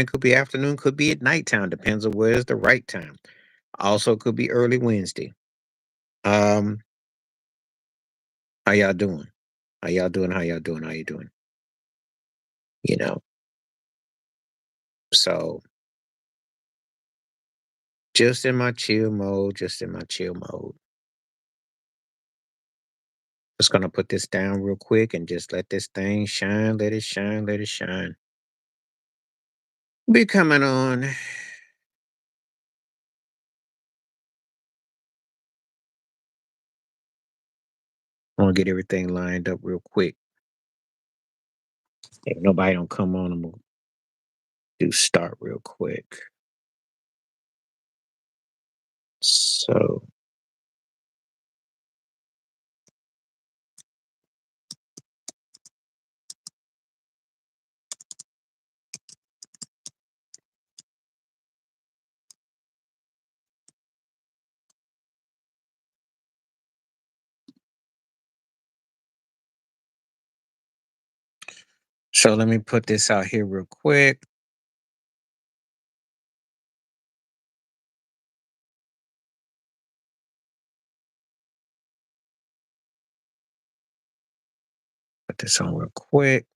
It could be afternoon, could be at nighttime, depends on where's the right time. Also could be early Wednesday. Um, how y'all doing? How y'all doing? How y'all doing? How you doing? You know, so just in my chill mode, just in my chill mode. Just gonna put this down real quick and just let this thing shine, let it shine, let it shine. Be coming on. I'm gonna get everything lined up real quick. If nobody don't come on, I'm gonna do start real quick. So let me put this out here real quick. Put this on real quick.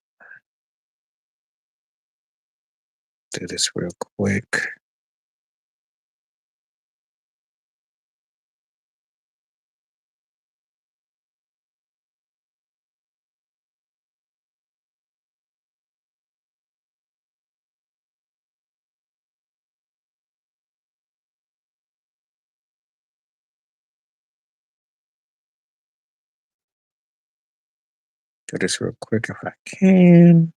Do this real quick. Do this real quick if I can.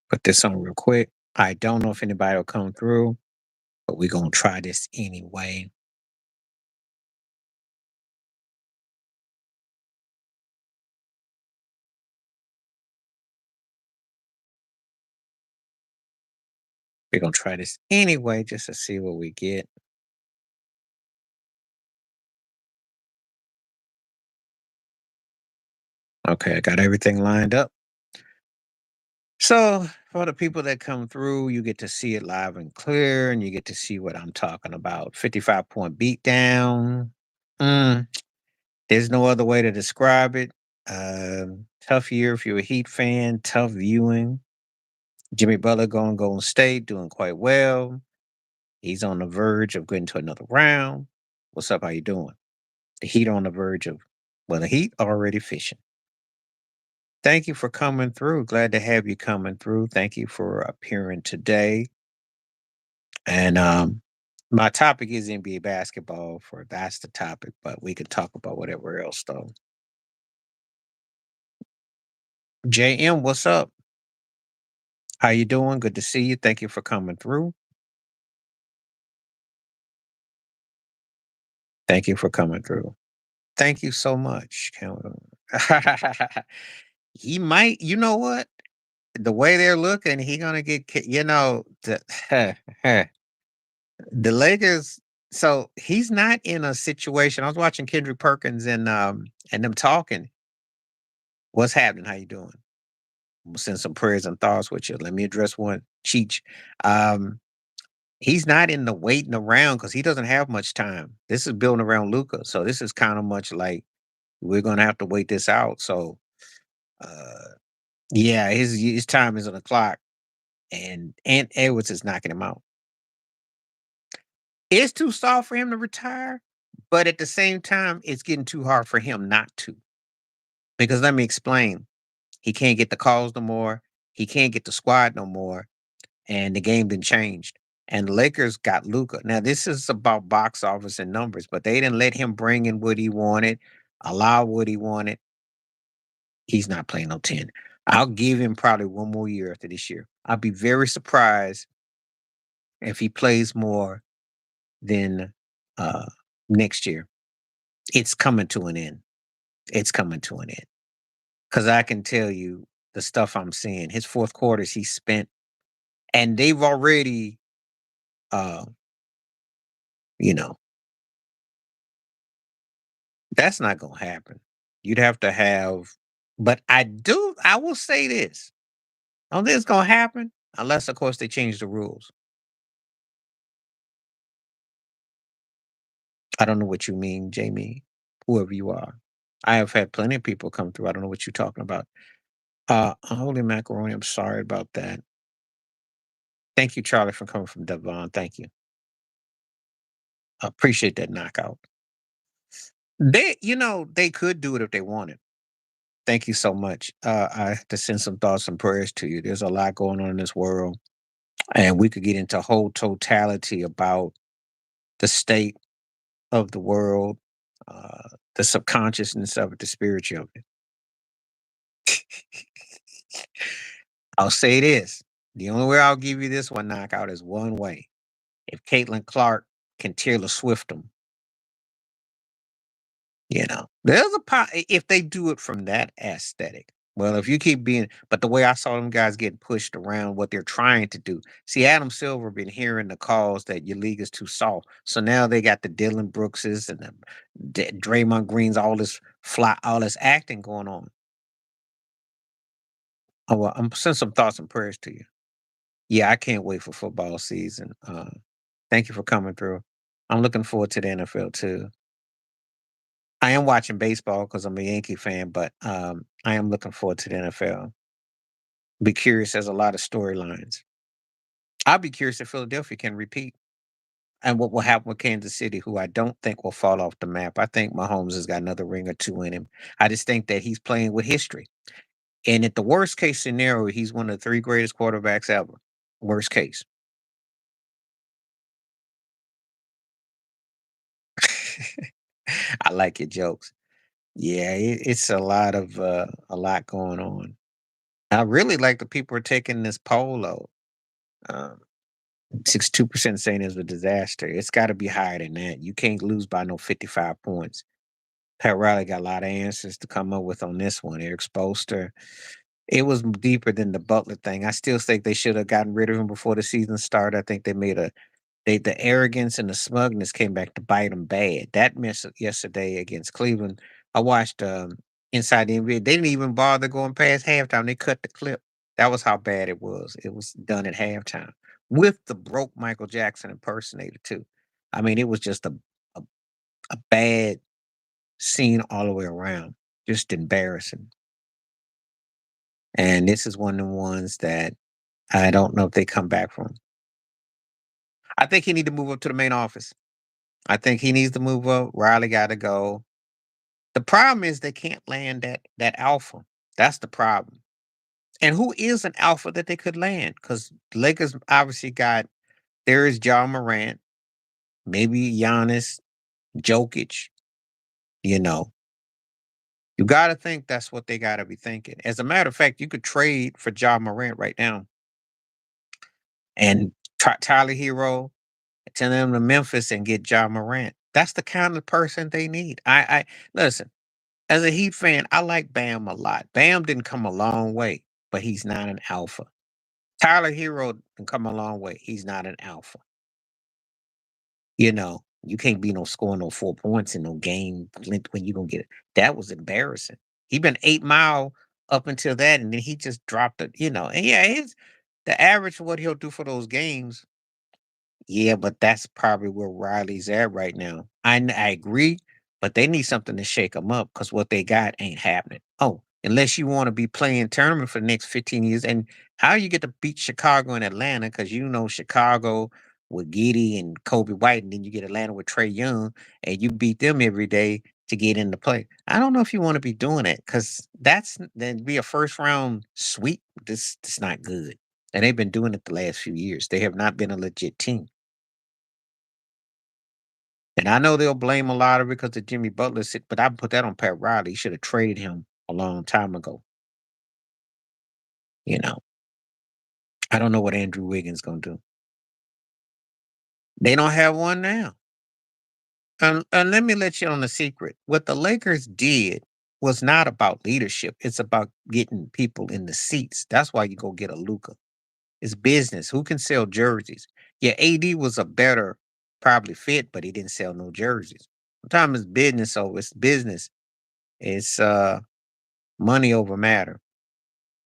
Put this on real quick. I don't know if anybody will come through, but we're gonna try this anyway. We're gonna try this anyway just to see what we get. Okay, I got everything lined up. So for the people that come through, you get to see it live and clear, and you get to see what I'm talking about. 55-point beatdown. Mm, there's no other way to describe it. Tough year if you're a Heat fan. Tough viewing. Jimmy Butler going Golden State, doing quite well. He's on the verge of getting to another round. What's up? How you doing? The Heat on the verge of, well, the Heat already fishing. Thank you for coming through. Glad to have you coming through. Thank you for appearing today. And my topic is NBA basketball. For that's the topic, but we could talk about whatever else though. JM, what's up? How you doing? Good to see you. Thank you for coming through. Thank you for coming through. Thank you so much. He might, you know what? The way they're looking, he gonna get, the, the Lakers. So he's not in a situation. I was watching Kendrick Perkins and them talking. What's happening? How you doing? I'm gonna send some prayers and thoughts with you. Let me address one. Cheech. Um, he's not in the waiting around because he doesn't have much time. This is building around Luca, so this is kind of much like we're gonna have to wait this out. So, uh, yeah, his time is on the clock, and Edwards is knocking him out. It's too soft for him to retire, but at the same time, it's getting too hard for him not to. Because let me explain. He can't get the calls no more. He can't get the squad no more. And the game been changed. And the Lakers got Luca. Now, this is about box office and numbers, but they didn't let him bring in what he wanted, allow what he wanted. He's not playing no 10. I'll give him probably one more year after this year. I'll be very surprised if he plays more than uh, next year. It's coming to an end. It's coming to an end. Because I can tell you the stuff I'm seeing. His fourth quarters he spent, and they've already Uh, you know, that's not gonna happen. You'd have to have, but I will say this. I don't think it's gonna happen unless, of course, they change the rules. I don't know what you mean, Jamie, whoever you are. I have had plenty of people come through. I don't know what you're talking about. Holy macaroni, I'm sorry about that. Thank you, Charlie, for coming from Devon. Thank you. I appreciate that knockout. They could do it if they wanted. Thank you so much. I have to send some thoughts and prayers to you. There's a lot going on in this world, and we could get into whole totality about the state of the world, the subconsciousness of it, the spiritual of it. I'll say this. The only way I'll give you this one knockout is one way. If Caitlin Clark can Taylor Swift them, there's if they do it from that aesthetic. Well, if you keep being, but the way I saw them guys getting pushed around, what they're trying to do. See, Adam Silver been hearing the calls that your league is too soft, so now they got the Dylan Brookses and the Draymond Greens, all this acting going on. Oh, well, I'm send some thoughts and prayers to you. Yeah, I can't wait for football season. Thank you for coming through. I'm looking forward to the NFL too. I am watching baseball because I'm a Yankee fan, but I am looking forward to the NFL. Be curious. There's a lot of storylines. I'll be curious if Philadelphia can repeat and what will happen with Kansas City, who I don't think will fall off the map. I think Mahomes has got another ring or two in him. I just think that he's playing with history. And at the worst case scenario, he's one of the three greatest quarterbacks ever. Worst case. I like your jokes. Yeah, it's a lot going on. I really like the people are taking this poll though. Um, 62% saying it's a disaster. It's got to be higher than that. You can't lose by no 55 points. Pat Riley got a lot of answers to come up with on this one. Eric Spoelstra. It was deeper than the Butler thing. I still think they should have gotten rid of him before the season started. I think they made the arrogance and the smugness came back to bite them bad. That mess yesterday against Cleveland. I watched Inside the NBA. They didn't even bother going past halftime. They cut the clip. That was how bad it was. It was done at halftime with the broke Michael Jackson impersonator too. I mean, it was just a, a bad scene all the way around. Just embarrassing. And this is one of the ones that I don't know if they come back from. I think he need to move up to the main office. I think he needs to move up. Riley got to go. The problem is they can't land that alpha. That's the problem. And who is an alpha that they could land? Because Lakers obviously got there is John Morant, maybe Giannis, Jokic. You know, you got to think that's what they got to be thinking. As a matter of fact, you could trade for John Morant right now and Tyler Hero, send them to Memphis and get John Morant. That's the kind of person they need. I listen. As a Heat fan, I like Bam a lot. Bam didn't come a long way, but he's not an alpha. Tyler Hero can come a long way. He's not an alpha. You can't be no scoring no 4 points in no game when you gonna get it. That was embarrassing. He been 8 Mile up until that, and then he just dropped it. And yeah, his the average of what he'll do for those games. Yeah, but that's probably where Riley's at right now. I agree, but they need something to shake them up because what they got ain't happening. Oh, unless you want to be playing tournament for the next 15 years. And how you get to beat Chicago and Atlanta, because Chicago with Giddy and Kobe White, and then you get Atlanta with Trey Young, and you beat them every day to get into play. I don't know if you want to be doing that because then be a first round sweep. This not good. And they've been doing it the last few years. They have not been a legit team. And I know they'll blame a lot of it because of Jimmy Butler, but I put that on Pat Riley. He should have traded him a long time ago. You know, I don't know what Andrew Wiggins gonna do. They don't have one now. And let me let you on a secret. What the Lakers did was not about leadership. It's about getting people in the seats. That's why you go get a Luca. It's business. Who can sell jerseys? Yeah, AD was a better probably fit, but he didn't sell no jerseys. Sometimes it's business, so it's business. It's money over matter.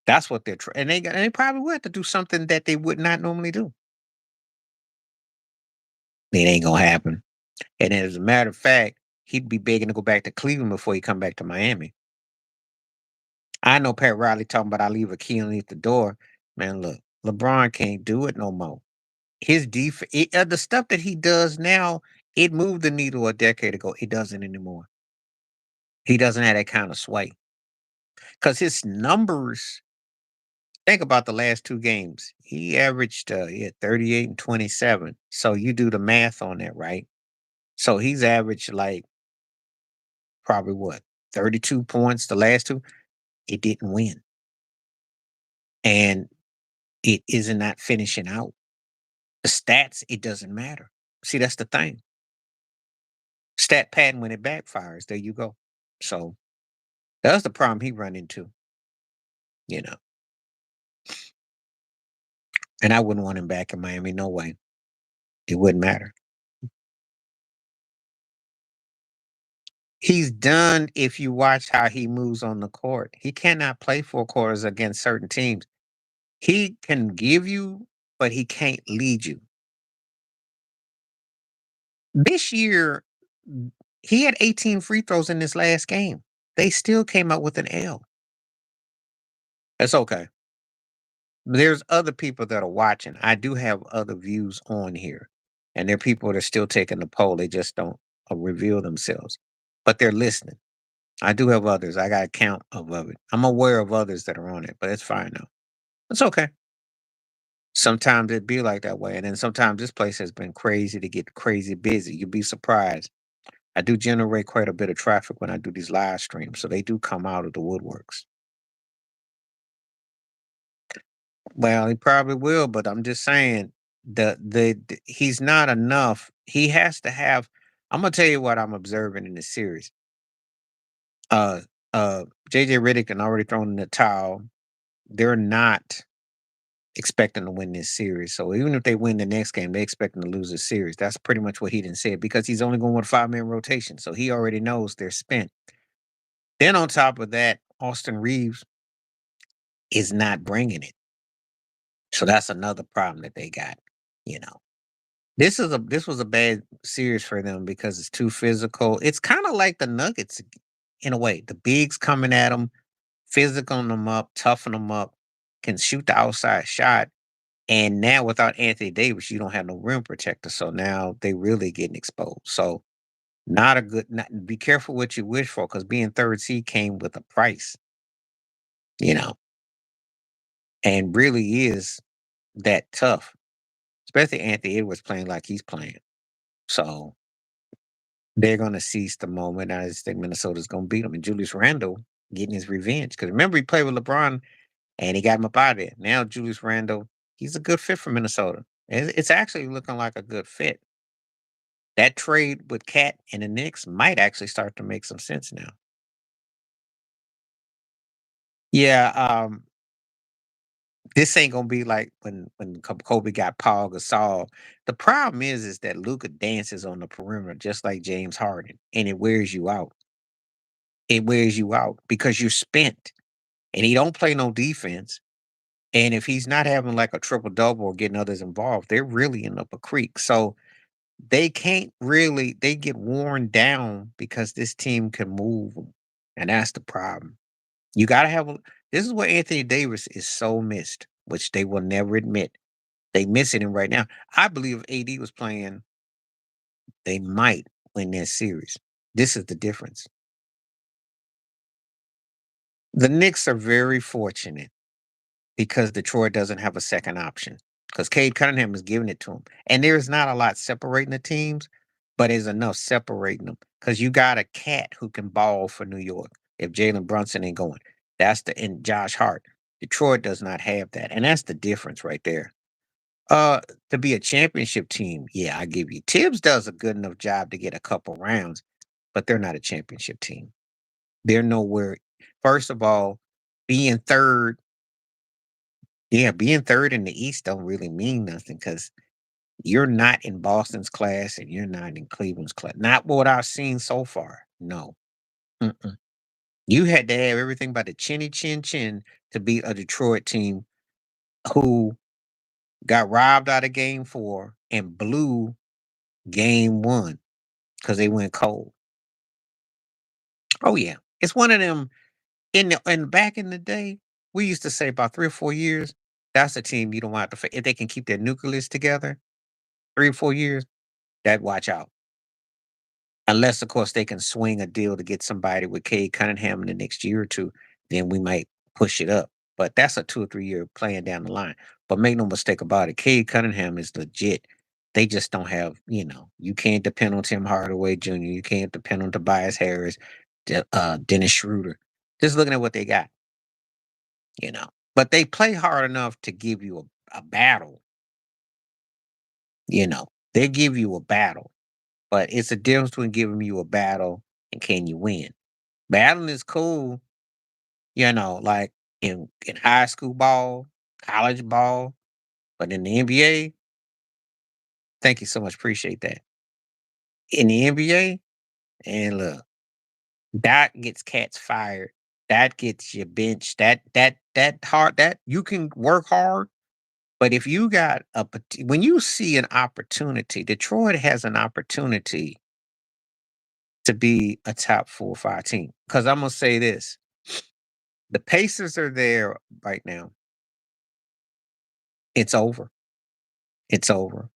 That's what they're trying, and they probably will have to do something that they would not normally do. It ain't gonna happen. And as a matter of fact, he'd be begging to go back to Cleveland before he come back to Miami. I know Pat Riley talking about I leave a key underneath the door. Man, look, LeBron can't do it no more. His the stuff that he does now, it moved the needle a decade ago. It doesn't anymore. He doesn't have that kind of sway because his numbers. Think about the last two games. He averaged he had 38 and 27. So you do the math on that, right? So he's averaged like probably what 32 points the last two. It didn't win, and it is not finishing out. The stats, it doesn't matter. See, that's the thing. Stat pattern when it backfires, there you go. So that's the problem he run into, you know. And I wouldn't want him back in Miami, no way. It wouldn't matter. He's done if you watch how he moves on the court. He cannot play 4 quarters against certain teams. He can give you, but he can't lead you. This year, he had 18 free throws in this last game. They still came out with an L. That's okay. There's other people that are watching. I do have other views on here, and there are people that are still taking the poll. They just don't reveal themselves, but they're listening. I do have others. I got a count of it. I'm aware of others that are on it, but it's fine though. It's okay. Sometimes it be like that way, and then sometimes this place has been crazy to get crazy busy. You'd be surprised. I do generate quite a bit of traffic when I do these live streams, so they do come out of the woodworks. Well, he probably will, but I'm just saying he's not enough. He has to have. I'm gonna tell you what I'm observing in this series. Uh, JJ Redick and already thrown in the towel. They're not expecting to win this series. So even if they win the next game, they expecting to lose the series. That's pretty much what he didn't say because he's only going with 5 man rotation. So he already knows they're spent. Then on top of that, Austin Reeves is not bringing it. So that's another problem that they got. You know, this was a bad series for them because it's too physical. It's kind of like the Nuggets in a way. The bigs coming at them, physical them up, toughen them up, can shoot the outside shot. And now without Anthony Davis, you don't have no rim protector. So now they really getting exposed. So not a good. Be careful what you wish for because being third seed came with a price. You know, and really is that tough. Especially Anthony Edwards playing like he's playing. So they're gonna seize the moment. I just think Minnesota's gonna beat them. And Julius Randle getting his revenge. Because remember he played with LeBron and he got him up out of there. Now Julius Randle, he's a good fit for Minnesota. It's actually looking like a good fit. That trade with Cat and the Knicks might actually start to make some sense now. Yeah, this ain't gonna be like when Kobe got Paul Gasol. The problem is that Luca dances on the perimeter just like James Harden, and it wears you out. It wears you out because you're spent, and he don't play no defense. And if he's not having like a triple double or getting others involved, they're really in up a creek. So they can't really. They get worn down because this team can move 'em, and that's the problem. You gotta have a. This is where Anthony Davis is so missed, which they will never admit. They missing him right now. I believe if AD was playing, they might win that series. This is the difference. The Knicks are very fortunate because Detroit doesn't have a second option. Because Cade Cunningham is giving it to him. And there's not a lot separating the teams, but there's enough separating them. Because you got a cat who can ball for New York if Jalen Brunson ain't going. That's the and Josh Hart. Detroit does not have that. And that's the difference right there. To be a championship team, yeah, I give you. Tibbs does a good enough job to get a couple rounds, but they're not a championship team. They're nowhere. First of all, being third Yeah, being 3rd in the East don't really mean nothing because you're not in Boston's class and you're not in Cleveland's class. Not what I've seen so far. No. Mm-mm. You had to have everything by the chinny chin chin to beat a Detroit team who got robbed out of game 4 and blew game 1 because they went cold. Oh, yeah. It's one of them and back in the day, we used to say about 3 or 4 years, that's a team you don't want to face. If they can keep their nucleus together 3 or 4 years, that watch out. Unless, of course, they can swing a deal to get somebody with Cade Cunningham in the next year or 2, then we might push it up. But that's a 2 or 3-year plan down the line. But make no mistake about it, Cade Cunningham is legit. They just don't have, you can't depend on Tim Hardaway Jr., you can't depend on Tobias Harris, Dennis Schroeder. Just looking at what they got, you know. But they play hard enough to give you a battle, you know. They give you a battle. But it's a difference between giving you a battle and can you win. Battling is cool, like in high school ball, college ball, but in the NBA, thank you so much. Appreciate that. In the NBA, and look, that gets cats fired. That gets you benched. That hard. That you can work hard, but if you got when you see an opportunity, Detroit has an opportunity to be a top 4 or 5 team. Because I'm gonna say this: the Pacers are there right now. It's over. It's over.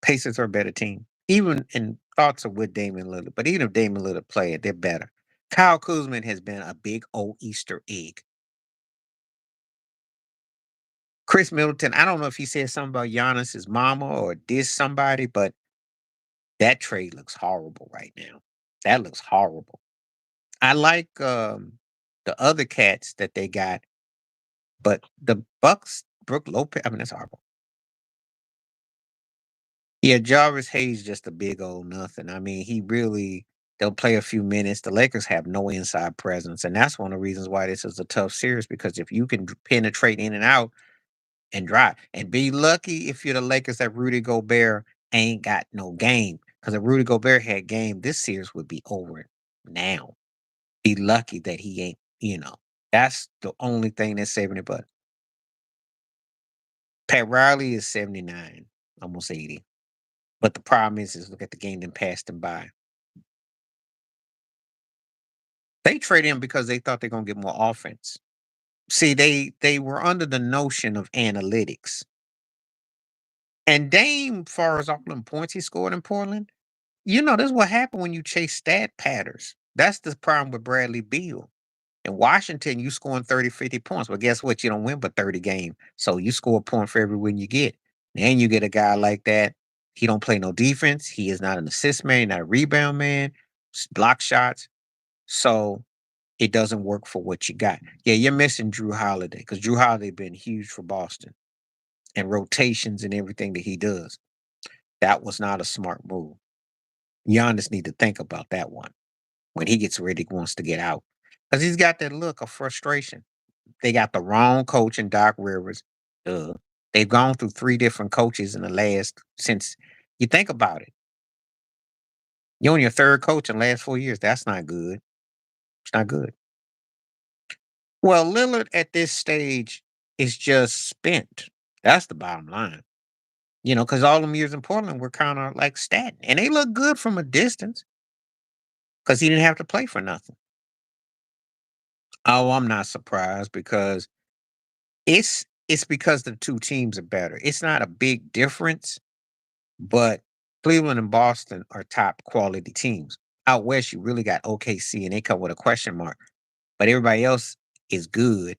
Pacers are a better team. Even in thoughts of with Damian Lillard, but even if Damian Lillard play it, they're better. Kyle Kuzma has been a big old Easter egg. Chris Middleton, I don't know if he said something about Giannis's mama or dissed somebody, but that trade looks horrible right now. That looks horrible. I like the other cats that they got, but the Bucks, Brooke Lopez, I mean, that's horrible. Yeah, Jarvis Hayes just a big old nothing. I mean, they'll play a few minutes. The Lakers have no inside presence, and that's one of the reasons why this is a tough series because if you can penetrate in and out and drive, and be lucky if you're the Lakers that Rudy Gobert ain't got no game. Because if Rudy Gobert had game, this series would be over now. Be lucky that he ain't, That's the only thing that's saving it. But Pat Riley is 79, almost 80. But the problem is look at the game that passed him by. They traded him because they thought they're gonna get more offense. See, they were under the notion of analytics. And Dame, far as all them points he scored in Portland, this is what happened when you chase stat patterns. That's the problem with Bradley Beal. In Washington, you scoring 30, 50 points. But guess what? You don't win but 30 games. So you score a point for every win you get. Then you get a guy like that. He don't play no defense. He is not an assist man, not a rebound man, block shots. So it doesn't work for what you got. Yeah, you're missing Drew Holiday because Drew Holiday been huge for Boston and rotations and everything that he does. That was not a smart move. Giannis need to think about that one when he gets ready, he wants to get out because he's got that look of frustration. They got the wrong coach in Doc Rivers. Uh, they've gone through 3 different coaches in the last since you think about it. You're on your 3rd coach in the last 4 years. That's not good. It's not good. Well, Lillard at this stage is just spent. That's the bottom line. Because all them years in Portland were kind of like stagnant. And they look good from a distance because he didn't have to play for nothing. Oh, I'm not surprised because it's because the 2 teams are better. It's not a big difference, but Cleveland and Boston are top quality teams. Out west, you really got OKC, and they come with a question mark. But everybody else is good.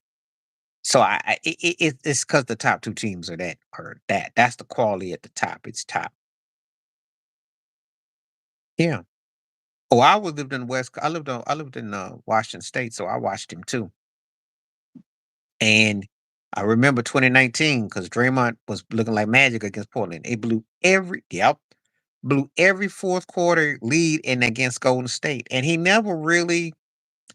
So it's because the top 2 teams are that. That's the quality at the top. It's top. Yeah. Oh, I was lived in West. I lived in Washington State, so I watched him too. And I remember 2019 because Draymond was looking like magic against Portland. It blew every 4th quarter lead in against Golden State, and he never really,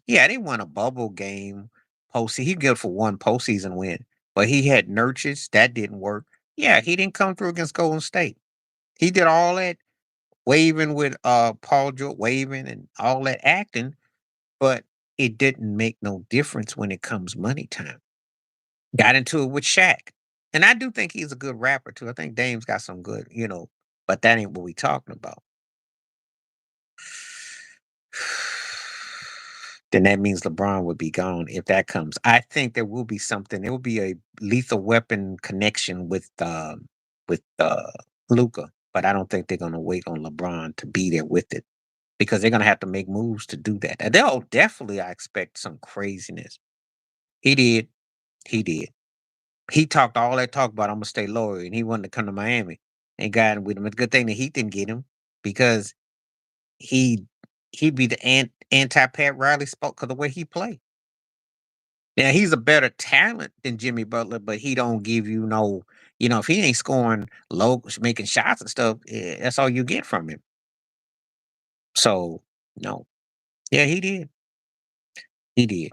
yeah, they won a bubble game postseason. He good for one postseason win, but he had nurtures that didn't work. Yeah, he didn't come through against Golden State. He did all that waving with Paul George, waving and all that acting, but it didn't make no difference when it comes money time. Got into it with Shaq. And I do think he's a good rapper too. I think Dame's got some good, but that ain't what we talking about. Then that means LeBron would be gone if that comes. I think there will be something. There will be a lethal weapon connection with Luca, but I don't think they're gonna wait on LeBron to be there with it because they're gonna have to make moves to do that. And they'll definitely, I expect some craziness. He did. He did. He talked all that talk about I'm gonna stay loyal, and he wanted to come to Miami and got with him. It's a good thing that he didn't get him because he he'd be the anti Pat Riley spoke because the way he played. Now he's a better talent than Jimmy Butler, but he don't give you no, if he ain't scoring low, making shots and stuff, that's all you get from him. So no, yeah, he did. He did.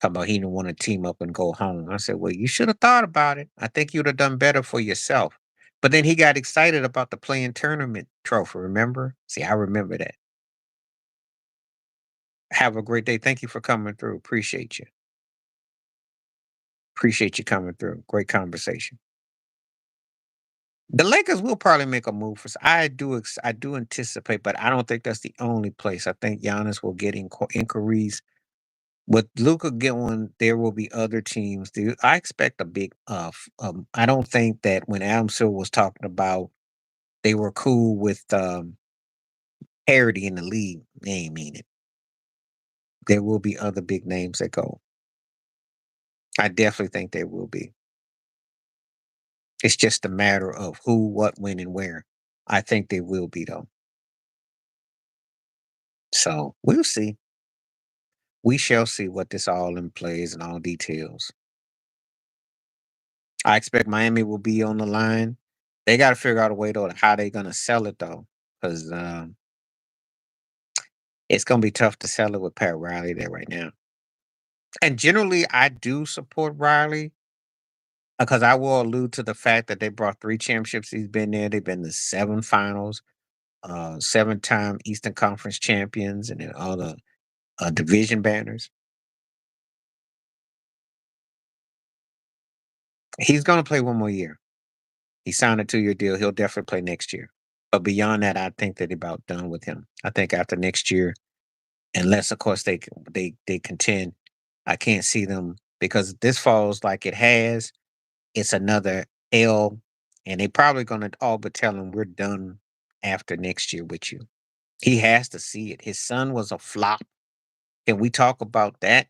Talk about he didn't want to team up and go home. I said, well, you should have thought about it. I think you'd have done better for yourself. But then he got excited about the playing tournament trophy. Remember? See, I remember that. Have a great day. Thank you for coming through. Appreciate you. Appreciate you coming through. Great conversation. The Lakers will probably make a move for. I do anticipate, but I don't think that's the only place. I think Giannis will get inquiries. With Luca going, there will be other teams. I expect a big. I don't think that when Adam Silver was talking about they were cool with parity in the league. They ain't mean it. There will be other big names that go. I definitely think there will be. It's just a matter of who, what, when, and where. I think they will be though. So we'll see. We shall see what this all in plays and all details. I expect Miami will be on the line. They got to figure out a way though how they're gonna sell it though, because it's gonna be tough to sell it with Pat Riley there right now. And generally, I do support Riley because I will allude to the fact that they brought 3 championships. He's been there. They've been to 7 finals, 7-time Eastern Conference champions, and then all the division banners. He's gonna play one more year. He signed a 2-year deal. He'll definitely play next year. But beyond that, I think they're about done with him. I think after next year, unless of course they contend, I can't see them because this falls like it has. It's another L, and they probably gonna all but tell him we're done after next year with you. He has to see it. His son was a flop. Can we talk about that?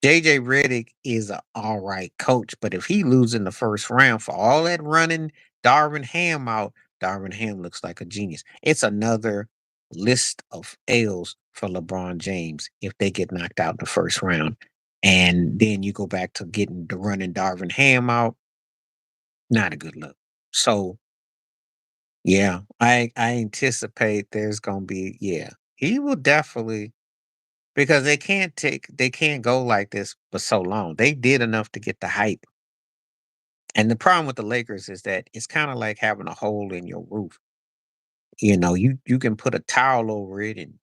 JJ Redick is an all right coach, but if he loses in the first round for all that running Darvin Ham out, Darvin Ham looks like a genius. It's another list of L's for LeBron James if they get knocked out in the first round. And then you go back to getting the running Darvin Ham out. Not a good look. So yeah, I anticipate there's gonna be he will definitely because they can't go like this for so long. They did enough to get the hype. And the problem with the Lakers is that it's kind of like having a hole in your roof. You can put a towel over it and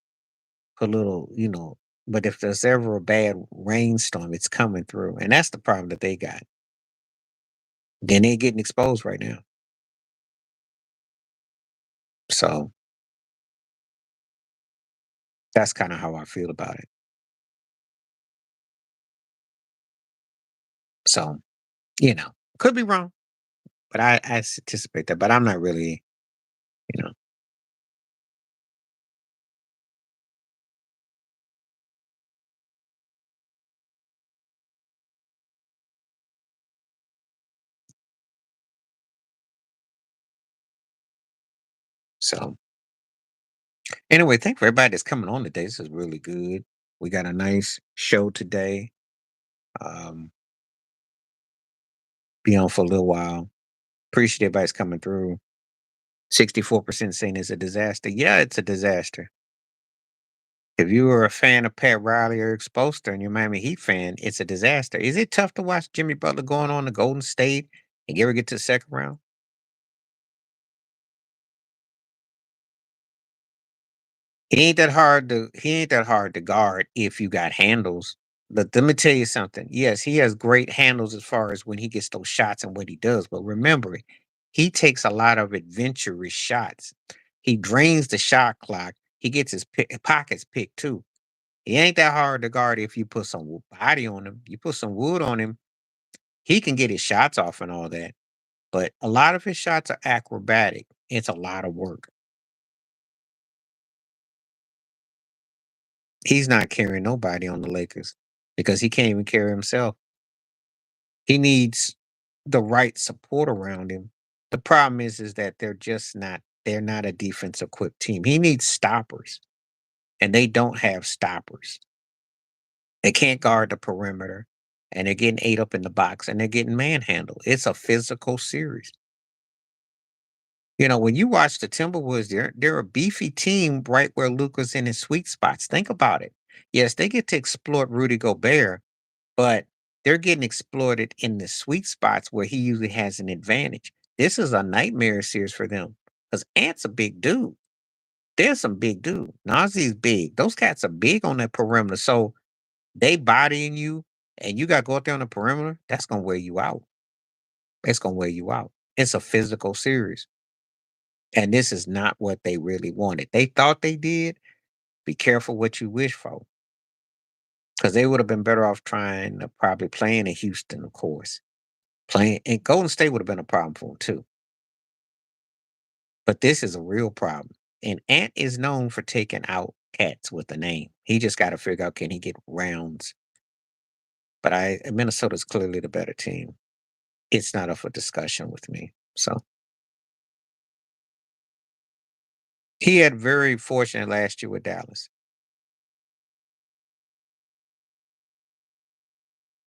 put a little, but if there's ever a bad rainstorm, it's coming through. And that's the problem that they got. Then they're getting exposed right now. So that's kind of how I feel about it. So, could be wrong, but I anticipate that. But I'm not really, you know, so anyway, thank for everybody that's coming on today. This is really good. We got a nice show today. Um, be on for a little while. Appreciate everybody's coming through. 64% saying it's a disaster. Yeah, it's a disaster. If you were a fan of Pat Riley or Exposter and you're a Miami Heat fan, it's a disaster. Is it tough to watch Jimmy Butler going on to Golden State and ever get to the second round? He ain't that hard to guard if you got handles. But let me tell you something. Yes, he has great handles as far as when he gets those shots and what he does. But remember, he takes a lot of adventurous shots. He drains the shot clock. He gets his pockets picked too. He ain't that hard to guard if you put some body on him. You put some wood on him, he can get his shots off and all that. But a lot of his shots are acrobatic. It's a lot of work. He's not carrying nobody on the Lakers because he can't even carry himself. He needs the right support around him. The problem is that they're not a defense equipped team. He needs stoppers, and they don't have stoppers. They can't guard the perimeter, and they're getting ate up in the box, and they're getting manhandled. It's a physical series. When you watch the Timberwolves, they're a beefy team right where Luca's in his sweet spots. Think about it. Yes, they get to exploit Rudy Gobert, but they're getting exploited in the sweet spots where he usually has an advantage. This is a nightmare series for them because Ant's a big dude. There's some big dude. Nazi's big. Those cats are big on that perimeter. So they bodying you and you got to go out there on the perimeter. That's going to wear you out. It's going to wear you out. It's a physical series. And this is not what they really wanted. They thought they did. Be careful what you wish for. Because they would have been better off trying to probably playing in Houston, of course. Playing and Golden State would have been a problem for them too. But this is a real problem. And Ant is known for taking out cats with a name. He just got to figure out can he get rounds. But Minnesota's clearly the better team. It's not up for discussion with me. So he had very fortunate last year with Dallas.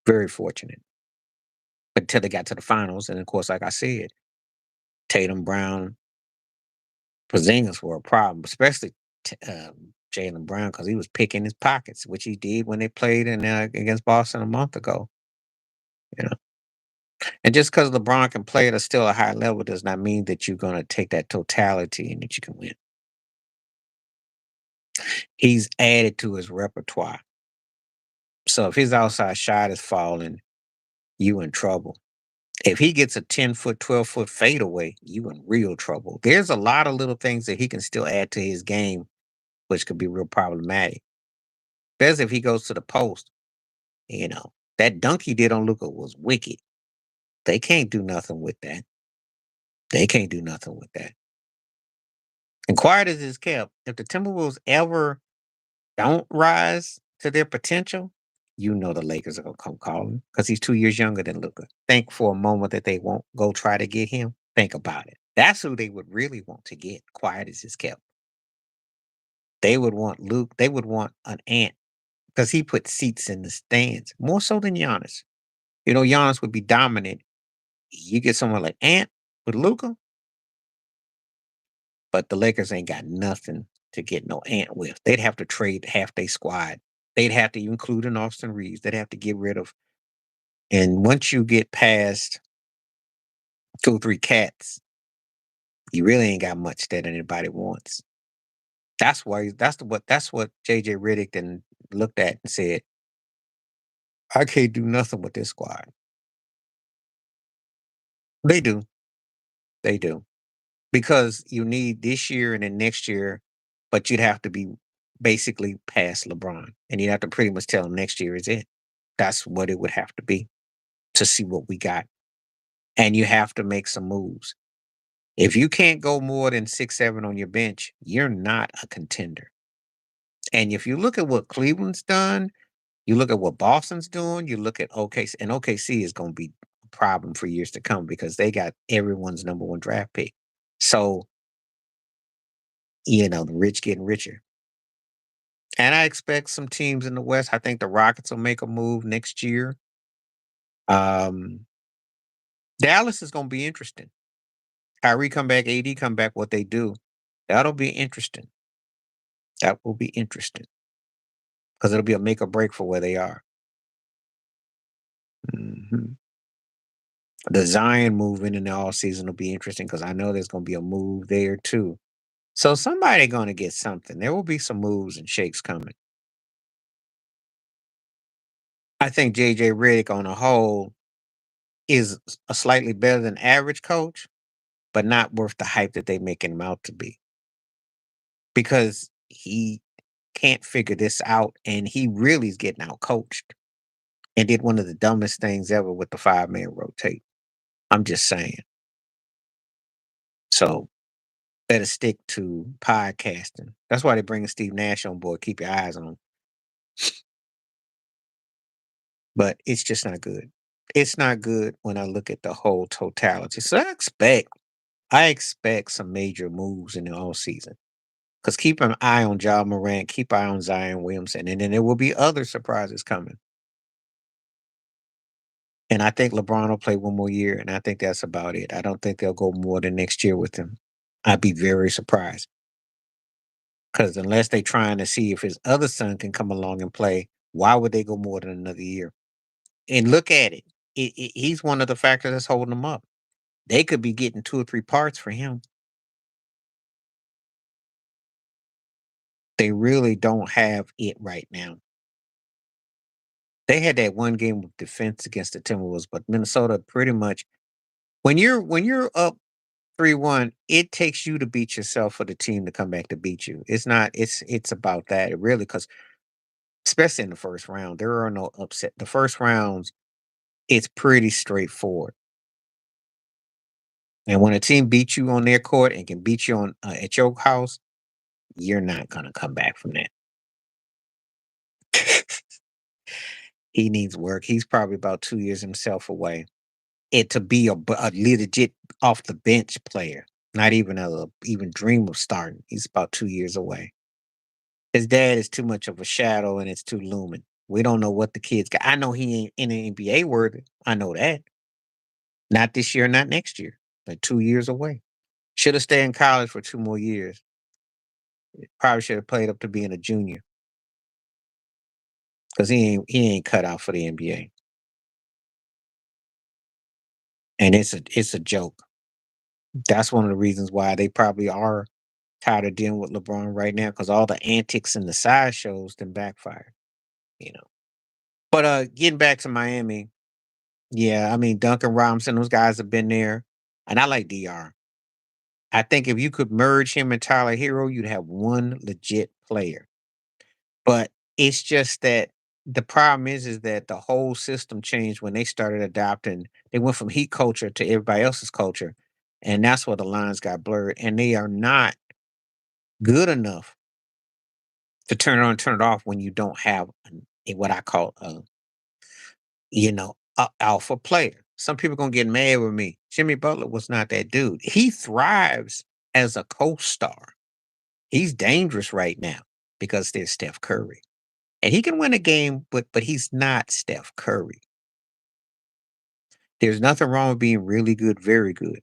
Very fortunate. But until they got to the finals, and of course, like I said, Tatum, Brown, Porzingis were a problem, especially Jalen Brown because he was picking his pockets, which he did when they played against Boston a month ago. You know, and just because LeBron can play at a still a high level does not mean that you're going to take that totality and that you can win. He's added to his repertoire. So if his outside shot is falling, you in trouble. If he gets a 10-foot, 12-foot fadeaway, you in real trouble. There's a lot of little things that he can still add to his game, which could be real problematic. Especially if he goes to the post. You know, that dunk he did on Luca was wicked. They can't do nothing with that. They can't do nothing with that. And quiet as it's kept, if the Timberwolves ever don't rise to their potential, you know the Lakers are gonna come calling because he's 2 years younger than Luca. Think for a moment that they won't go try to get him. Think about it. That's who they would really want to get. Quiet as it's kept. They would want Luke. They would want an Ant because he put seats in the stands more so than Giannis. Giannis would be dominant. You get someone like Ant with Luca, but the Lakers ain't got nothing to get no Ant with. They'd have to trade half their squad. They'd have to include an Austin Reeves. They'd have to get rid of. And once you get past 2 or 3 cats, you really ain't got much that anybody wants. That's what JJ Redick then looked at and said, I can't do nothing with this squad. They do. They do. Because you need this year and then next year, but you'd have to be basically past LeBron. And you'd have to pretty much tell him next year is it. That's what it would have to be to see what we got. And you have to make some moves. If you can't go more than 6, 7 on your bench, you're not a contender. And if you look at what Cleveland's done, you look at what Boston's doing, you look at OKC, and OKC is going to be a problem for years to come because they got everyone's number 1 draft pick. So, the rich getting richer. And I expect some teams in the West. I think the Rockets will make a move next year. Um, Dallas is going to be interesting. Kyrie come back, AD come back, what they do. That'll be interesting. That will be interesting. because it'll be a make or break for where they are. Mhm. The Zion movement in the all season will be interesting because I know there's going to be a move there too. So somebody going to get something. There will be some moves and shakes coming. I think JJ Redick on a whole is a slightly better than average coach, but not worth the hype that they making him out to be because he can't figure this out and he really is getting out coached and did one of the dumbest things ever with the 5-man rotate. I'm just saying. So better stick to podcasting. That's why they're bringing Steve Nash on board. Keep your eyes on him. But it's just not good. It's not good when I look at the whole totality. So I expect some major moves in the off season. Because keep an eye on John Morant, keep an eye on Zion Williamson, and then there will be other surprises coming. And I think LeBron will play one more year, and I think that's about it. I don't think they'll go more than next year with him. I'd be very surprised. Because unless they're trying to see if his other son can come along and play, why would they go more than another year? And look at it. He's one of the factors that's holding them up. They could be getting 2 or 3 parts for him. They really don't have it right now. They had that one game of defense against the Timberwolves, but Minnesota pretty much when you're up 3-1, it takes you to beat yourself for the team to come back to beat you. It's not it's about that really because especially in the first round, there are no upset. The first rounds, it's pretty straightforward. And when a team beats you on their court and can beat you on at your house, you're not gonna come back from that. He needs work. He's probably about 2 years himself away. And to be a legit off the bench player, not even even dream of starting. He's about 2 years away. His dad is too much of a shadow and it's too looming. We don't know what the kids got. I know he ain't in the NBA worthy. I know that. Not this year, not next year. But 2 years away. Should have stayed in college for 2 more years. Probably should have played up to being a junior because he ain't cut out for the NBA. And it's a joke. That's one of the reasons why they probably are tired of dealing with LeBron right now because all the antics and the side shows then backfire, you know. But getting back to Miami, yeah, I mean Duncan Robinson, those guys have been there. And I like DR. I think if you could merge him and Tyler Hero, you'd have one legit player. But it's just that the problem is that the whole system changed when they started adopting. They went from heat culture to everybody else's culture, and that's where the lines got blurred. And they are not good enough to turn it on, and turn it off when you don't have what I call a alpha player. Some people gonna get mad with me. Jimmy Butler was not that dude. He thrives as a co-star. He's dangerous right now because there's Steph Curry. And he can win a game, but he's not Steph Curry. There's nothing wrong with being really good, very good.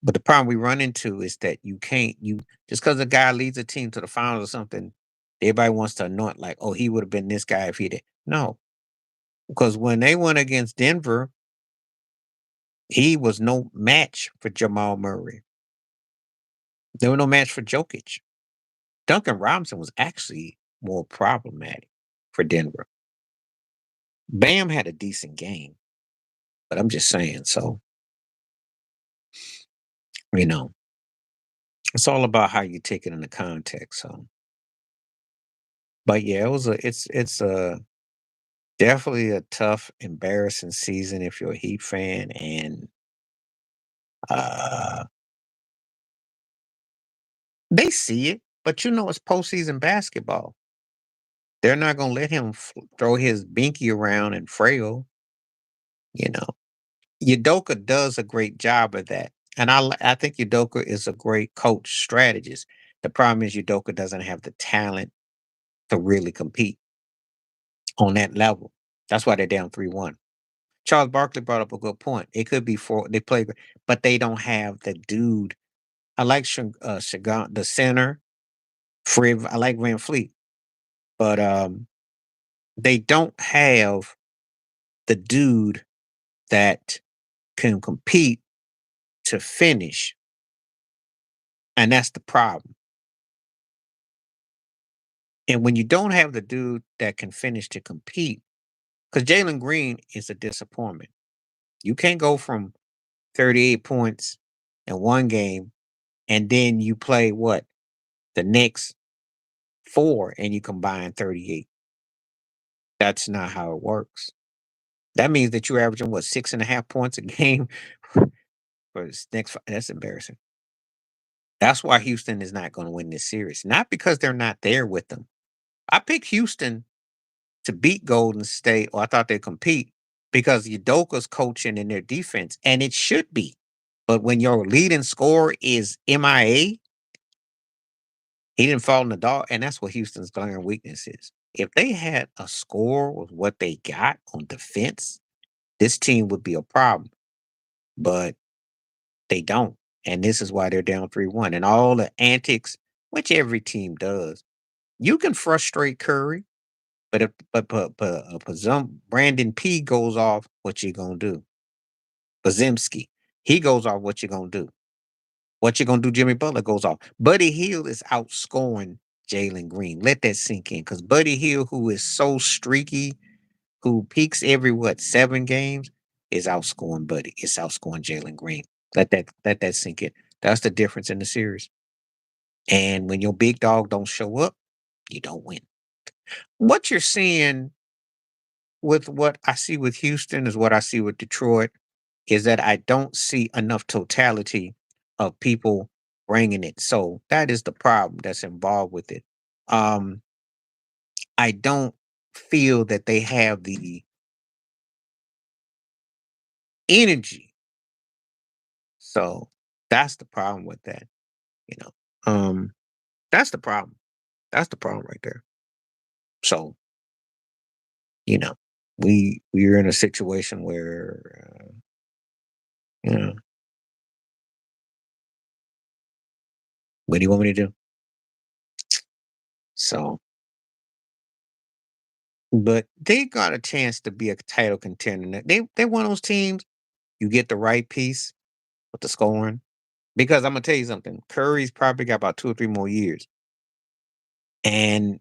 But the problem we run into is that you can't you just because a guy leads a team to the finals or something, everybody wants to anoint like, oh, he would have been this guy if he did. No, because when they went against Denver, he was no match for Jamal Murray. There was no match for Jokic. Duncan Robinson was actually more problematic for Denver. Bam had a decent game, but I'm just saying. So, you know, it's all about how you take it in the context. So, but yeah, it's a definitely a tough, embarrassing season if you're a Heat fan, and uh, they see it. But it's postseason basketball. They're not gonna let him throw his binky around and frail. You know, Udoka does a great job of that, and I think Udoka is a great coach strategist. The problem is Udoka doesn't have the talent to really compete on that level. That's why they're down 3-1. Charles Barkley brought up a good point. It could be for they play, but they don't have the dude. I like Shagan, the center, Friv. I like Van Fleet. but they don't have the dude that can compete to finish, and that's the problem. And when you don't have the dude that can finish to compete, because Jalen Green is a disappointment. You can't go from 38 points in one game and then you play what the next four and you combine 38. That's not how it works. That means that you're averaging what 6.5 points a game for this next. That's embarrassing. That's why Houston is not going to win this series. Not because they're not there with them. I picked Houston to beat Golden State, or I thought they'd compete because Udoka's coaching and their defense, and it should be. But when your leading scorer is MIA, he didn't fall in the dog, and that's what Houston's glaring weakness is. If they had a score with what they got on defense, this team would be a problem. But they don't. And this is why they're down 3-1. And all the antics, which every team does, you can frustrate Curry, but if Brandon P goes off, what you gonna do? Bazemski, he goes off, what you gonna do? What you gonna do? Jimmy Butler goes off. Buddy Hield is outscoring Jalen Green. Let that sink in, because Buddy Hield, who is so streaky, who peaks every what 7 games, is outscoring Buddy. It's outscoring Jalen Green. Let that sink in. That's the difference in the series. And when your big dog don't show up, you don't win. What you're seeing with what I see with Houston is what I see with Detroit is that I don't see enough totality of people bringing it. So that is the problem that's involved with it. Um, I don't feel that they have the energy. So that's the problem with that, you know. That's the problem. That's the problem right there. So, you know, we're in a situation where you know, what do you want me to do? So, but they got a chance to be a title contender. They one of those teams. You get the right piece with the scoring, because I'm gonna tell you something. Curry's probably got about 2 or 3 more years, and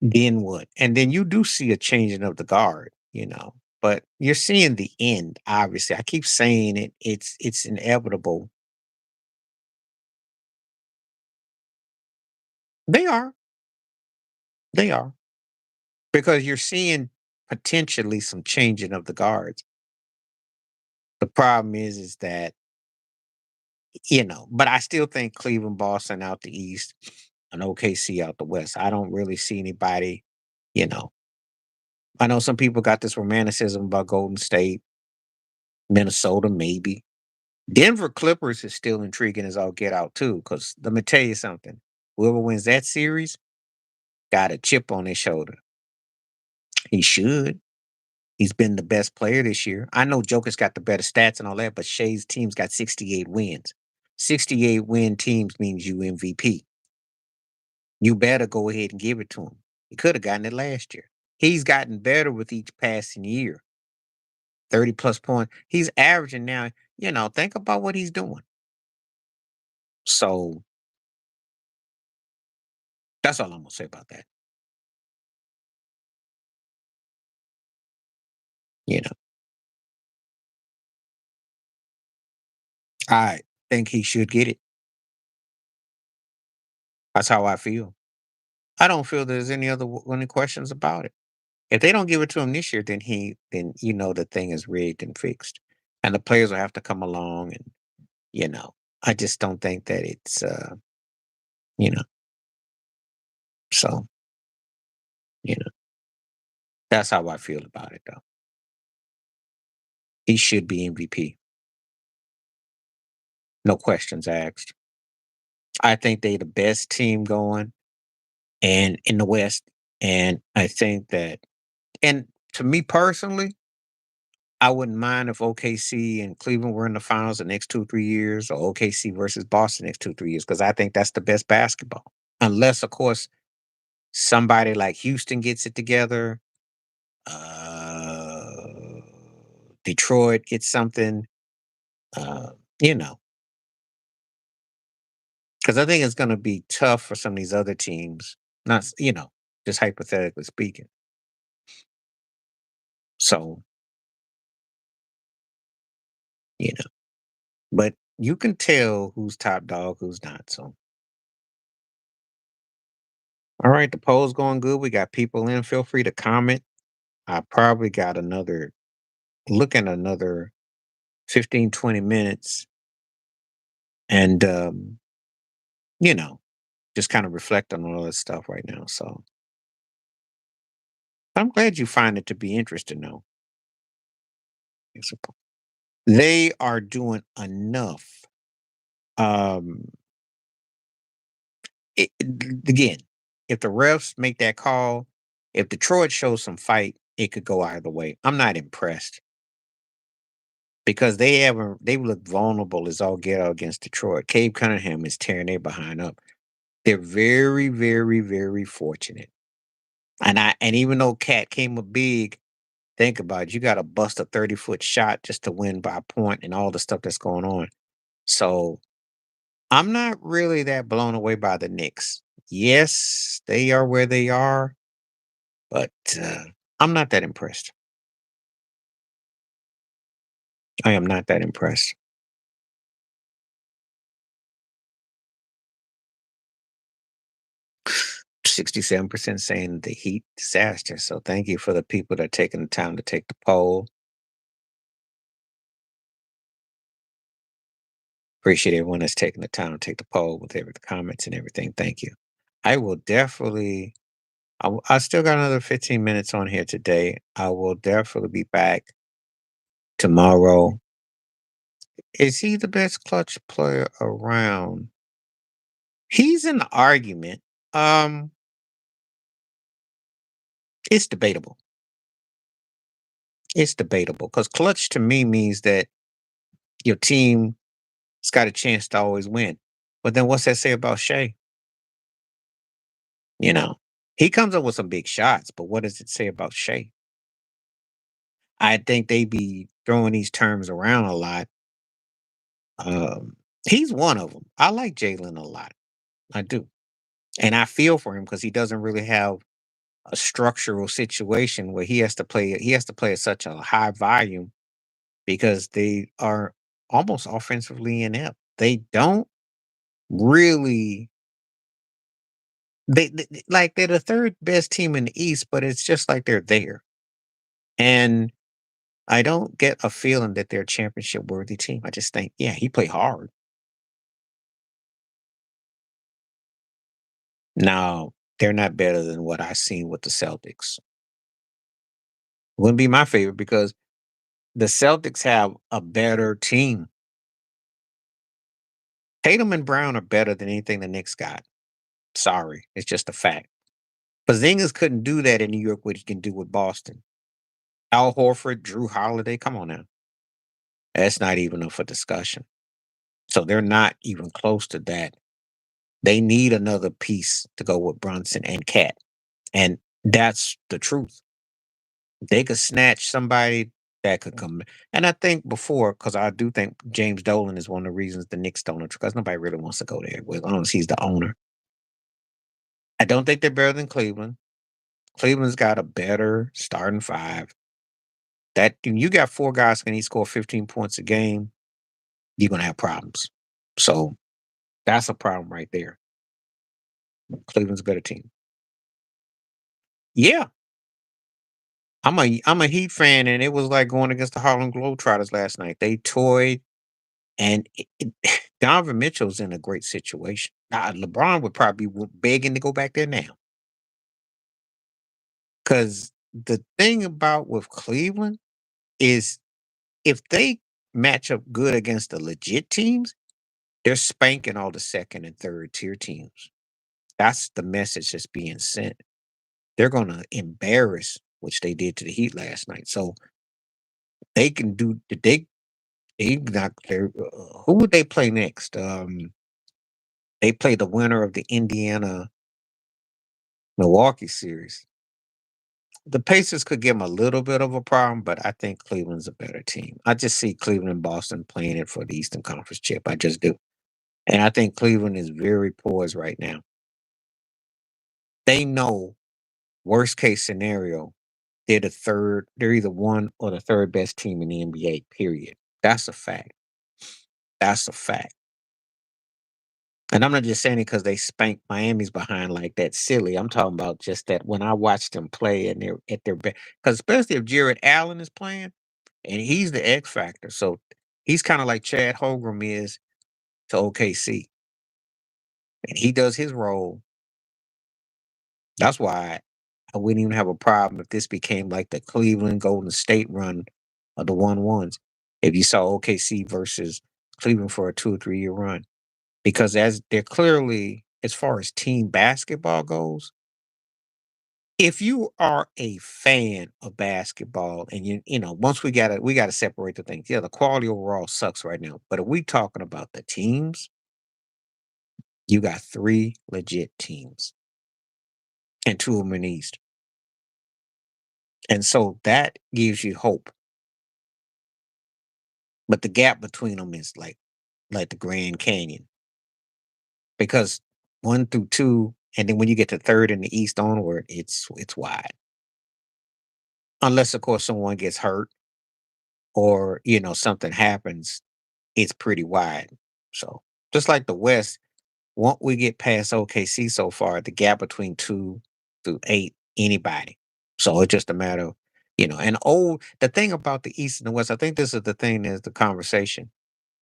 then what? And then you do see a changing of the guard, but you're seeing the end. Obviously, I keep saying it. It's inevitable. They are. They are, because you're seeing potentially some changing of the guards. The problem is that but I still think Cleveland, Boston out the East, and OKC out the West. I don't really see anybody, you know. I know some people got this romanticism about Golden State, Minnesota, maybe. Denver Clippers is still intriguing as all get out too, because let me tell you something. Whoever wins that series got a chip on his shoulder. He should. He's been the best player this year. I know Joker's got the better stats and all that, but Shea's team's got 68 wins. 68 win teams means you MVP. You better go ahead and give it to him. He could have gotten it last year. He's gotten better with each passing year. 30 plus points. He's averaging now, think about what he's doing. So that's all I'm gonna say about that. You know, I think he should get it. That's how I feel. I don't feel there's any questions about it. If they don't give it to him this year, then the thing is rigged and fixed, and the players will have to come along, and you know, I just don't think that it's you know, so you know, that's how I feel about it though. He should be MVP, no questions asked. I think they the best team going, and in the West, and I think that, and to me personally, I wouldn't mind if OKC and Cleveland were in the finals the next 2 3 years, or OKC versus Boston next 2 3 years, because I think that's the best basketball. Unless, of course, somebody like Houston gets it together, uh, Detroit gets something, uh, you know, because I think it's going to be tough for some of these other teams. Not, just hypothetically speaking. So, you know, but you can tell who's top dog, who's not. So, all right, the poll's going good. We got people in. Feel free to comment. I probably got another 15, 20 minutes and, you know, just kind of reflect on all this stuff right now. So I'm glad you find it to be interesting, though. They are doing enough. Um, again, if the refs make that call, if Detroit shows some fight, it could go either way. I'm not impressed because they look vulnerable as all get out against Detroit. Cave Cunningham is tearing their behind up. They're very, very, very fortunate. And even though Cat came up big, think about it, you got to bust a 30-foot shot just to win by a point and all the stuff that's going on. So I'm not really that blown away by the Knicks. Yes, they are where they are, but I'm not that impressed. I am not that impressed. 67% saying the Heat disaster. So thank you for the people that are taking the time to take the poll. Appreciate everyone that's taking the time to take the poll with every the comments and everything. Thank you. I will definitely. I still got another 15 minutes on here today. I will definitely be back tomorrow. Is he the best clutch player around? He's an argument. Um, it's debatable. It's debatable because clutch to me means that your team's got a chance to always win. But then what's that say about Shea? You know, he comes up with some big shots, but what does it say about Shea? I think they be throwing these terms around a lot. He's one of them. I like Jalen a lot. I do. And I feel for him because he doesn't really have a structural situation where he has to play at such a high volume because they are almost offensively inept. They don't really like they're the third best team in the East, but it's just like they're there. And I don't get a feeling that they're a championship worthy team. I just think, yeah, he played hard. Now, they're not better than what I seen with the Celtics. Wouldn't be my favorite because the Celtics have a better team. Tatum and Brown are better than anything the Knicks got. Sorry, it's just a fact. Porzingis couldn't do that in New York, what he can do with Boston. Al Horford, Drew Holiday, come on now. That's not even up for discussion. So they're not even close to that. They need another piece to go with Brunson and Cat. And that's the truth. They could snatch somebody that could come. And I think before, because I do think James Dolan is one of the reasons the Knicks don't, because nobody really wants to go there, as long as he's the owner. I don't think they're better than Cleveland. Cleveland's got a better starting five. That you got four guys can each score 15 points a game, you're gonna have problems. So that's a problem right there. Cleveland's a better team. Yeah, I'm a Heat fan, and it was like going against the Harlem Globetrotters last night. They toyed, and Donovan Mitchell's in a great situation. LeBron would probably be begging to go back there now because the thing about with Cleveland is if they match up good against the legit teams, they're spanking all the second and third tier teams. That's the message that's being sent. They're going to embarrass, which they did to the Heat last night. So they can do they not who would they play next? They play the winner of the Indiana Milwaukee series. The Pacers could give them a little bit of a problem, but I think Cleveland's a better team. I just see Cleveland and Boston playing it for the Eastern Conference chip. I just do. And I think Cleveland is very poised right now. They know worst case scenario, they're either one or the third best team in the NBA, period. That's a fact. That's a fact. And I'm not just saying it because they spanked Miami's behind like that silly. I'm talking about just that when I watched them play and they're at their best, because especially if Jared Allen is playing and he's the X factor. So he's kind of like Chad Holmgren is to OKC. And he does his role. That's why I wouldn't even have a problem if this became like the Cleveland Golden State run of the 1-1s. If you saw OKC versus Cleveland for a 2 or 3 year run. Because as they're clearly, as far as team basketball goes, if you are a fan of basketball and once we gotta separate the things. Yeah, the quality overall sucks right now. But if we talking about the teams, you got three legit teams and two of them in the East. And so that gives you hope. But the gap between them is like the Grand Canyon. Because 1 through 2, and then when you get to third in the East onward, it's wide. Unless of course someone gets hurt or something happens, it's pretty wide. So just like the West, won't we get past OKC so far, the gap between 2 through 8, anybody. So it's just a matter of, and the thing about the East and the West, I think this is the thing is the conversation.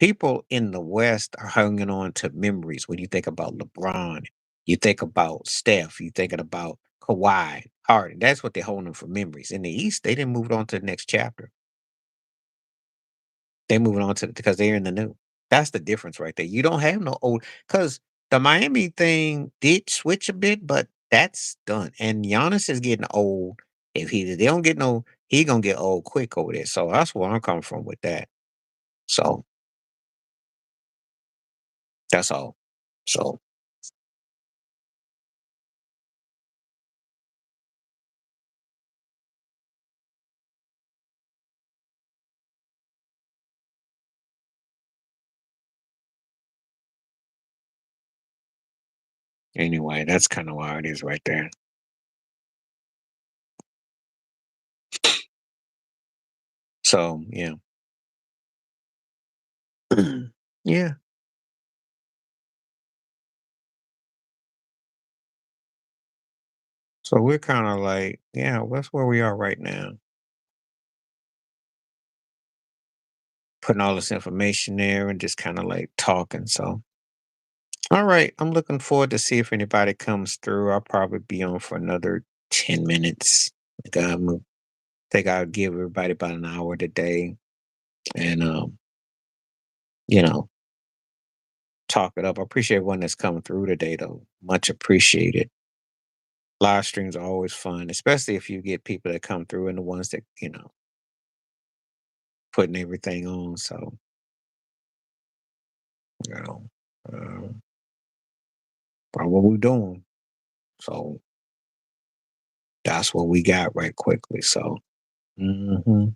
People in the West are hanging on to memories when you think about LeBron, you think about Steph, you thinking about Kawhi, Harden. That's what they're holding for memories. In the East, they didn't move on to the next chapter. They moving on to because they're in the new. That's the difference right there. You don't have no old because the Miami thing did switch a bit, but that's done. And Giannis is getting old. If they don't get no, he gonna get old quick over there. So that's where I'm coming from with that. So that's all. So anyway, that's kind of why it is right there. So yeah. Yeah. So we're kind of like, yeah, that's where we are right now. Putting all this information there and just kind of like talking. So all right. I'm looking forward to see if anybody comes through. I'll probably be on for another 10 minutes. Think I'll give everybody about an hour today and you know, talk it up. I appreciate everyone that's coming through today though. Much appreciated. Live streams are always fun, especially if you get people that come through and the ones that, putting everything on. So, you know, uh, what we're doing. So that's what we got right quickly. So, mhm.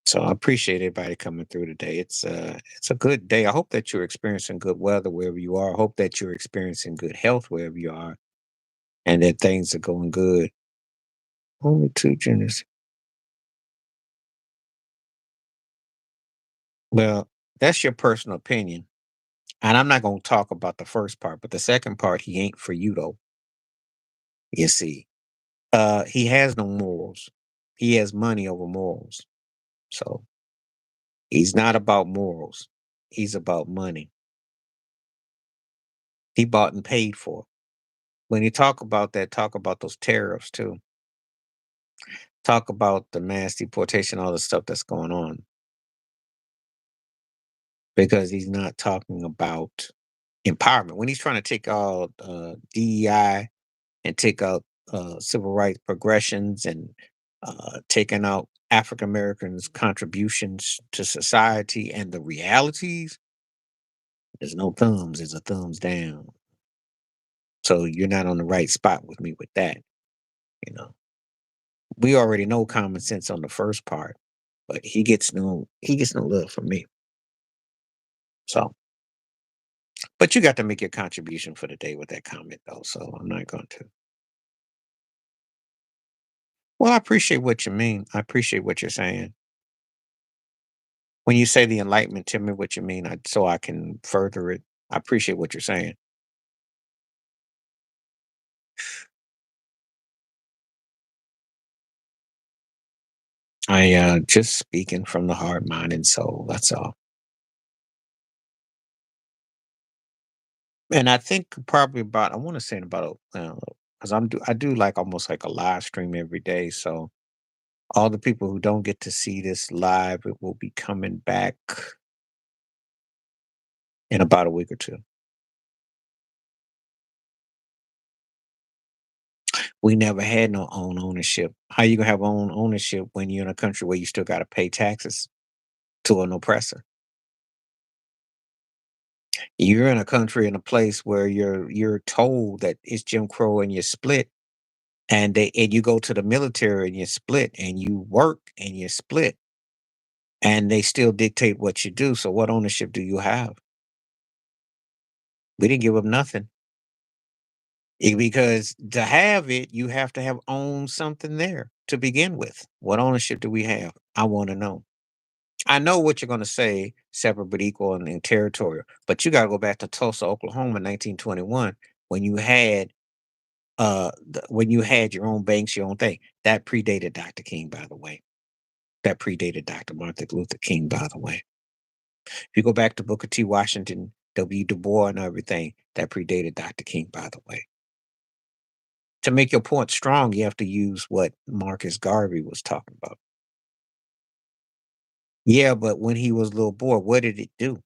So I appreciate everybody coming through today. It's a good day. I hope that you're experiencing good weather wherever you are. I hope that you're experiencing good health wherever you are, and that things are going good. Only two genders. Well, that's your personal opinion, and I'm not going to talk about the first part, but the second part, he ain't for you though. You see, he has no morals. He has money over morals, so he's not about morals. He's about money. He bought and paid for. When you talk about that, talk about those tariffs too. Talk about the mass deportation, all the stuff that's going on, because he's not talking about empowerment. When he's trying to take out DEI and take out civil rights progressions and taking out African Americans' contributions to society and the realities, there's no thumbs, there's a thumbs down. So you're not on the right spot with me with that. You know, we already know common sense on the first part, but he gets no love from me. So, but you got to make your contribution for the day with that comment though. So I'm not going to. Well, I appreciate what you mean. I appreciate what you're saying. When you say the enlightenment, tell me what you mean, so I can further it. I appreciate what you're saying. I just speaking from the heart, mind, and soul. That's all. And I think probably about I want to say in about because I do like almost like a live stream every day. So all the people who don't get to see this live, it will be coming back in about a week or two. We never had no own ownership. How you gonna have own ownership when you're in a country where you still got to pay taxes to an oppressor? You're in a country in a place where you're told that it's Jim Crow and you're split, and you go to the military and you're split, and you work and you're split, and they still dictate what you do. So what ownership do you have? We didn't give up nothing. Because to have it, you have to have owned something there to begin with. What ownership do we have? I want to know. I know what you're going to say, separate but equal and territorial, but you got to go back to Tulsa, Oklahoma, 1921, when you had when you had your own banks, your own thing. That predated Dr. King, by the way. That predated Dr. Martin Luther King, by the way. If you go back to Booker T. Washington, W. Du Bois, and everything, that predated Dr. King, by the way. To make your point strong, you have to use what Marcus Garvey was talking about. Yeah, but when he was a little boy, what did it do?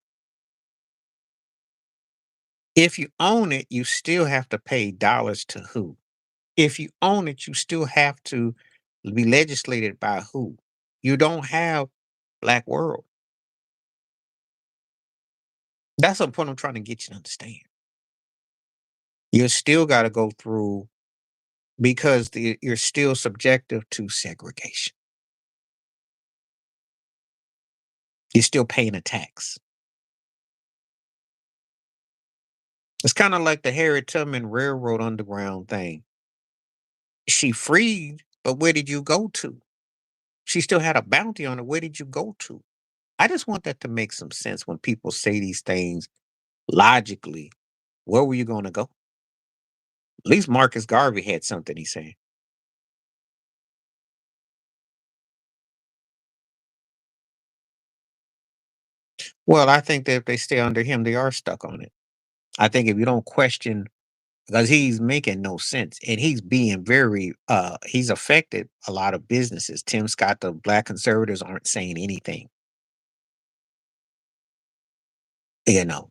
If you own it, you still have to pay dollars to who? If you own it, you still have to be legislated by who? You don't have black world. That's the point I'm trying to get you to understand. You still got to go through because you're still subjective to segregation. You're still paying a tax. It's kind of like the Harriet Tubman Railroad Underground thing. She freed, but where did you go to? She still had a bounty on her. Where did you go to? I just want that to make some sense when people say these things logically. Where were you going to go? At least Marcus Garvey had something he said. Well, I think that if they stay under him, they are stuck on it. I think if you don't question, because he's making no sense and he's being very, he's affected a lot of businesses. Tim Scott, the black conservatives aren't saying anything, you know.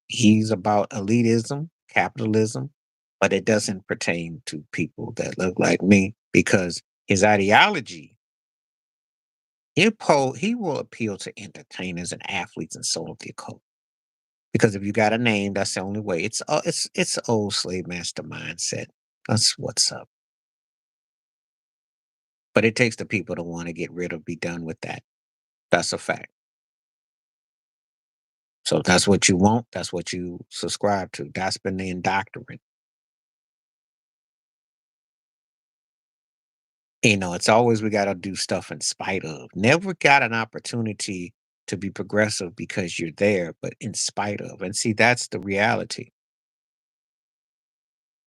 He's about elitism, capitalism, but it doesn't pertain to people that look like me because his ideology, he will appeal to entertainers and athletes and so of the occult. Because if you got a name, that's the only way. It's old slave master mindset. That's what's up. But it takes the people to want to get rid of, be done with that. That's a fact. So if that's what you want. That's what you subscribe to. That's been the indoctrination. It's always we gotta do stuff in spite of. Never got an opportunity to be progressive because you're there, but in spite of. And see, that's the reality.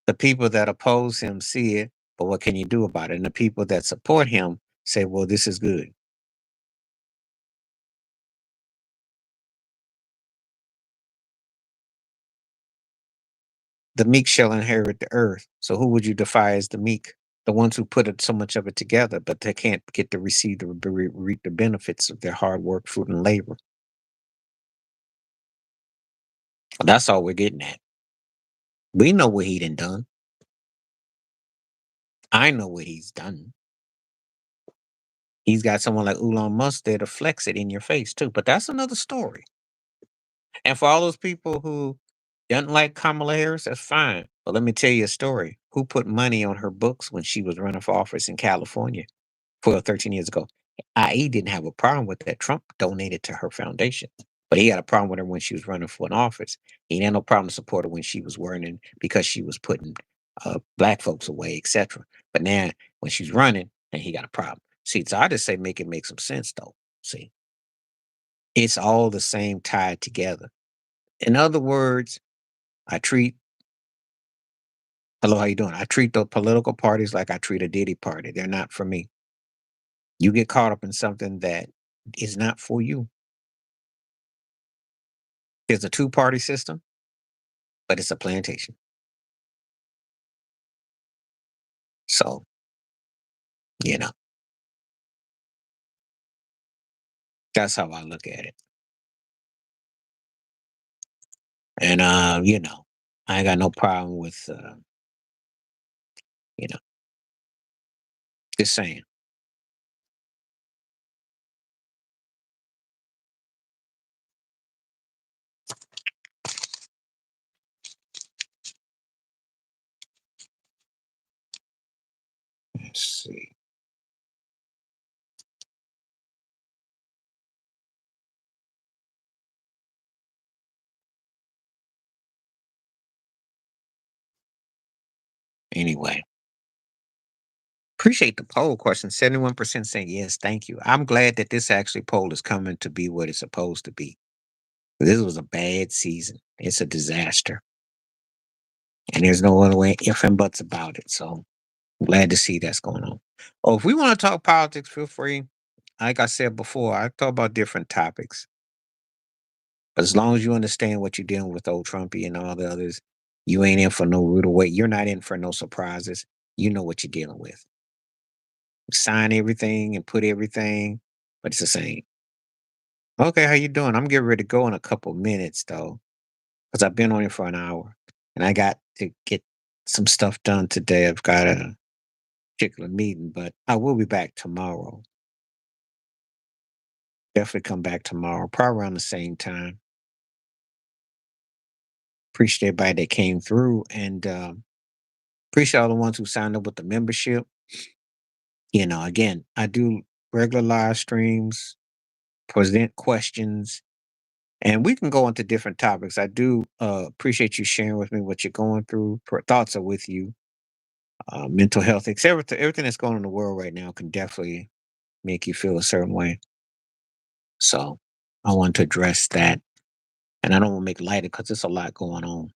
The people that oppose him see it, but what can you do about it? And the people that support him say, well, this is good. The meek shall inherit the earth. So who would you defy as the meek? The ones who put so much of it together, but they can't get to receive reap the benefits of their hard work, fruit, and labor. That's all we're getting at. We know what he done. I know what he's done. He's got someone like Elon Musk there to flex it in your face too, but that's another story. And for all those people who Doesn't like Kamala Harris? That's fine. But let me tell you a story. Who put money on her books when she was running for office in California 12, 13 years ago? IE didn't have a problem with that. Trump donated to her foundation. But he had a problem with her when she was running for an office. He had no problem supporting her when she was running because she was putting black folks away, etc. But now when she's running, then he got a problem. See, so I just say make it make some sense though. See, it's all the same tied together. In other words, I treat hello, how you doing? I treat the political parties like I treat a Diddy party. They're not for me. You get caught up in something that is not for you. There's a two-party system, but it's a plantation. So, you know, that's how I look at it. And I ain't got no problem with you know, just saying. Let's see. Anyway, appreciate the poll question. 71% saying yes, thank you. I'm glad that this actually poll is coming to be what it's supposed to be. This was a bad season. It's a disaster. And there's no other way if and buts about it. So glad to see that's going on. Oh, if we want to talk politics, feel free. Like I said before, I talk about different topics. But as long as you understand what you're dealing with, old Trumpy and all the others, you ain't in for no rude away. You're not in for no surprises. You know what you're dealing with. Sign everything and put everything, but it's the same. Okay, how you doing? I'm getting ready to go in a couple minutes though, because I've been on it for an hour, and I got to get some stuff done today. I've got a particular meeting, but I will be back tomorrow. Definitely come back tomorrow, probably around the same time. Appreciate everybody that came through, and appreciate all the ones who signed up with the membership. Again, I do regular live streams, present questions, and we can go into different topics. I do appreciate you sharing with me what you're going through. Thoughts are with you. Mental health, everything that's going on in the world right now can definitely make you feel a certain way. So I want to address that. And I don't want to make light of because there's a lot going on.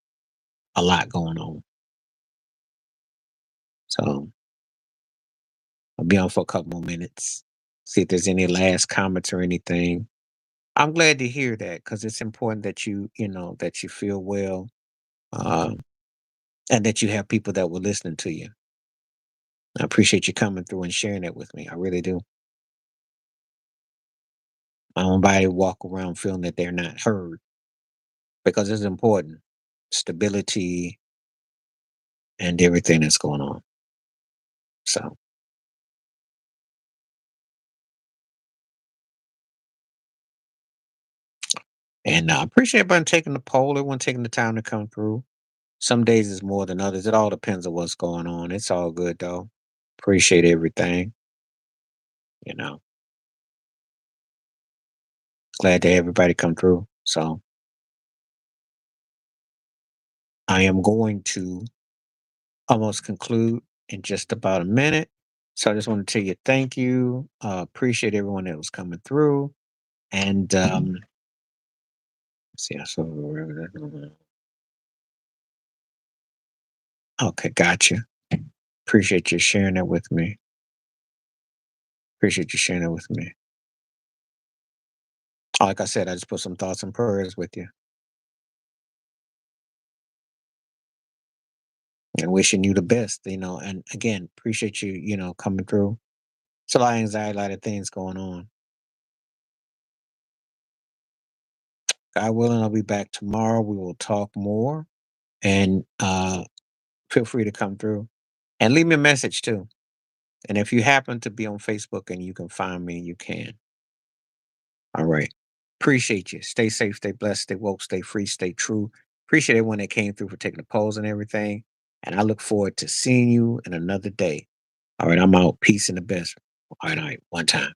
A lot going on. So I'll be on for a couple more minutes. See if there's any last comments or anything. I'm glad to hear that because it's important that that you feel well, um, and that you have people that were listening to you. I appreciate you coming through and sharing that with me. I really do. I don't want anybody to walk around feeling that they're not heard because it's important. Stability and everything that's going on. So, and I appreciate everyone taking the poll, everyone taking the time to come through. Some days is more than others. It all depends on what's going on. It's all good though. Appreciate everything. You know, glad that everybody come through. So I am going to almost conclude in just about a minute. So I just want to tell you thank you. Appreciate everyone that was coming through. And see, I saw. Okay, gotcha. Appreciate you sharing that with me. Appreciate you sharing that with me. Like I said, I just put some thoughts and prayers with you and wishing you the best, and again, appreciate you, coming through. It's a lot of anxiety, a lot of things going on. God willing, I'll be back tomorrow. We will talk more and feel free to come through and leave me a message too. And if you happen to be on Facebook and you can find me, you can. All right. Appreciate you. Stay safe, stay blessed, stay woke, stay free, stay true. Appreciate everyone that came through for taking the polls and everything. And I look forward to seeing you in another day. All right, I'm out. Peace and the best. All right, one time.